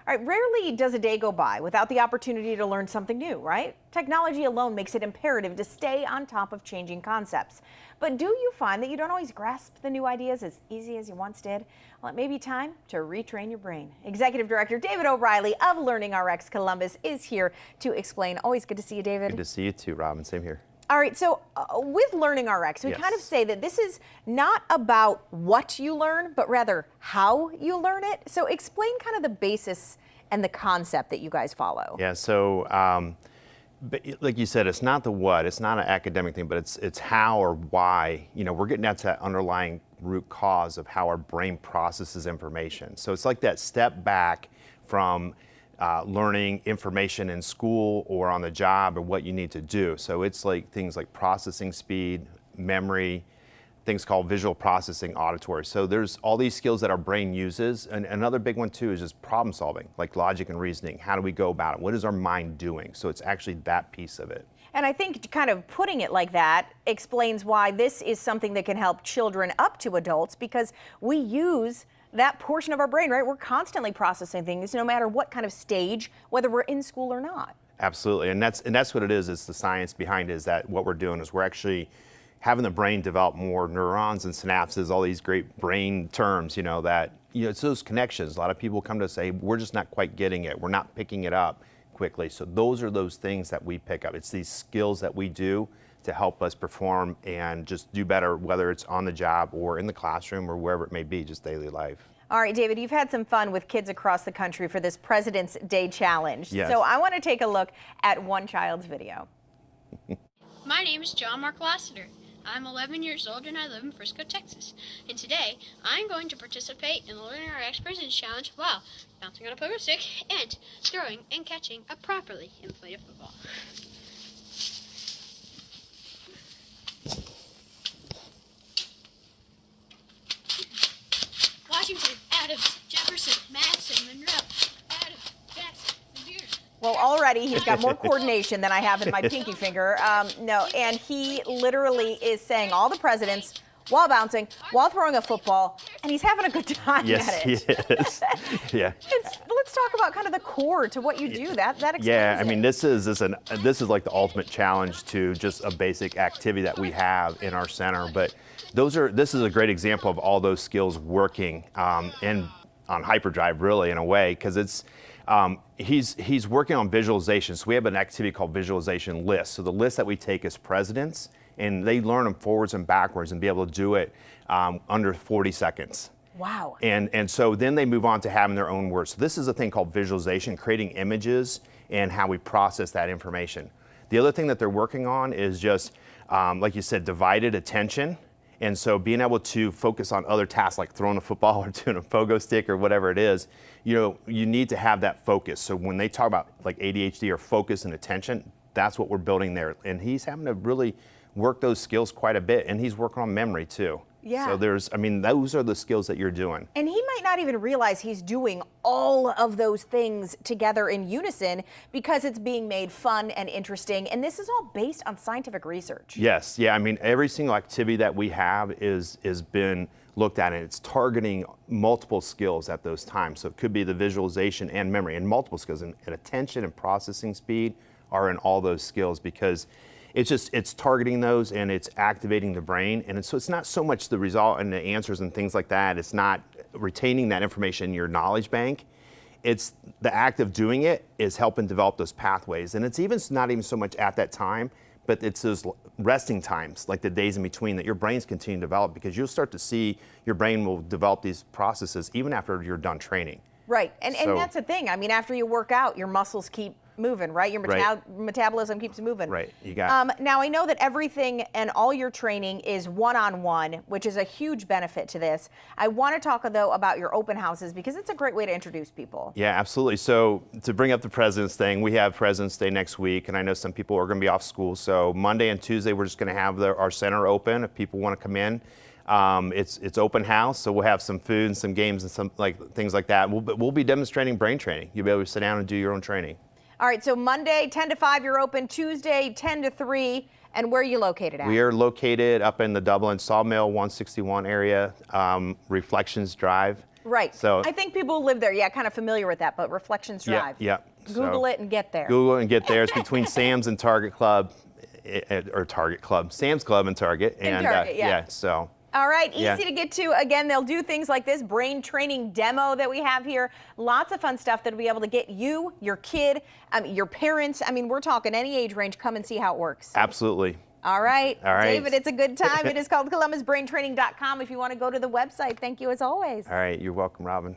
All right, rarely does a day go by without the opportunity to learn something new, right? Technology alone makes it imperative to stay on top of changing concepts. But do you find that you don't always grasp the new ideas as easy as you once did? Well, it may be time to retrain your brain. Executive Director David O'Reilly of LearningRx Columbus is here to explain. Always good to see you, David. Good to see you too, Robin. Same here. All right, so with LearningRx, we kind of say that this is not about what you learn, but rather how you learn it. So explain kind of the basis and the concept that you guys follow. Yeah, so like you said, it's not the what, it's not an academic thing, but it's how or why. You know, we're getting at that underlying root cause of how our brain processes information. So it's like that step back from learning information in school or on the job or what you need to do. So it's like things like processing speed, memory, things called visual processing, auditory. So there's all these skills that our brain uses. And another big one too is just problem solving, like logic and reasoning. How do we go about it? What is our mind doing? So it's actually that piece of it. And I think kind of putting it like that explains why this is something that can help children up to adults, because we use that portion of our brain, right? We're constantly processing things no matter what kind of stage, whether we're in school or not. Absolutely, and that's what it is. It's the science behind it. Is that what we're doing? Is we're actually having the brain develop more neurons and synapses, all these great brain terms, it's those connections. A lot of people come to say, we're just not quite getting it. We're not picking it up quickly. So those are those things that we pick up. It's these skills that we do to help us perform and just do better, whether it's on the job or in the classroom or wherever it may be, just daily life. All right, David, you've had some fun with kids across the country for this President's Day Challenge. Yes. So I want to take a look at one child's video. My name is John Mark Lassiter. I'm 11 years old and I live in Frisco, Texas. And today, I'm going to participate in the LearningRx President's Challenge while bouncing on a pogo stick and throwing and catching a properly inflated football. Washington, Adams, Jefferson, Madison, Monroe, Adams, Jackson, Beard. Well, already he's got more coordination than I have in my pinky finger. And he literally is saying all the presidents while bouncing, while throwing a football, and he's having a good time yes, at it. Yes, he is. Yeah. Let's talk about kind of the core to what you do. That explains Yeah, I mean, it. this is like the ultimate challenge to just a basic activity that we have in our center. But this is a great example of all those skills working on hyperdrive, really, in a way, because it's he's working on visualization. So we have an activity called visualization list. So the list that we take as presidents, and they learn them forwards and backwards and be able to do it under 40 seconds. Wow. And so then they move on to having their own words. So this is a thing called visualization, creating images and how we process that information. The other thing that they're working on is just, like you said, divided attention. And so being able to focus on other tasks like throwing a football or doing a pogo stick or whatever it is, you need to have that focus. So when they talk about like ADHD or focus and attention, that's what we're building there. And he's having to really work those skills quite a bit, and he's working on memory too. Yeah. So those are the skills that you're doing. And he might not even realize he's doing all of those things together in unison because it's being made fun and interesting. And this is all based on scientific research. Yes. Yeah. I mean, every single activity that we have is been looked at, and it's targeting multiple skills at those times. So it could be the visualization and memory and multiple skills, and attention and processing speed are in all those skills, because it's targeting those and it's activating the brain. And so it's not so much the result and the answers and things like that. It's not retaining that information in your knowledge bank. It's the act of doing it is helping develop those pathways. And it's not even so much at that time, but it's those resting times, like the days in between, that your brains continue to develop, because you'll start to see your brain will develop these processes even after you're done training. Right. And that's the thing. I mean, after you work out, your muscles keep moving, right? Your metabolism keeps moving. Right, you got Now, I know that everything and all your training is one-on-one, which is a huge benefit to this. I want to talk, though, about your open houses, because it's a great way to introduce people. Yeah, absolutely. So to bring up the President's thing, we have President's Day next week, and I know some people are going to be off school. So Monday and Tuesday, we're just going to have our center open if people want to come in. It's open house, so we'll have some food and some games and some things like that. We'll be demonstrating brain training. You'll be able to sit down and do your own training. All right, so Monday 10 to 5 you're open, Tuesday 10 to 3, and where are you located at? We are located up in the Dublin Sawmill 161 area, Reflections Drive. Right. So I think people who live there, yeah, kind of familiar with that, but Reflections Drive. Yeah. Google it and get there. Google it and get there. It's between Sam's and Target Club, or Target Club, Sam's Club and Target. And Target, yeah. So. All right, easy Yeah. to get to. Again, they'll do things like this brain training demo that we have here. Lots of fun stuff that'll be able to get you, your kid, your parents. I mean, we're talking any age range. Come and see how it works. Absolutely. All right. All right. David, it's a good time. It is called ColumbusBrainTraining.com if you want to go to the website. Thank you as always. All right. You're welcome, Robin.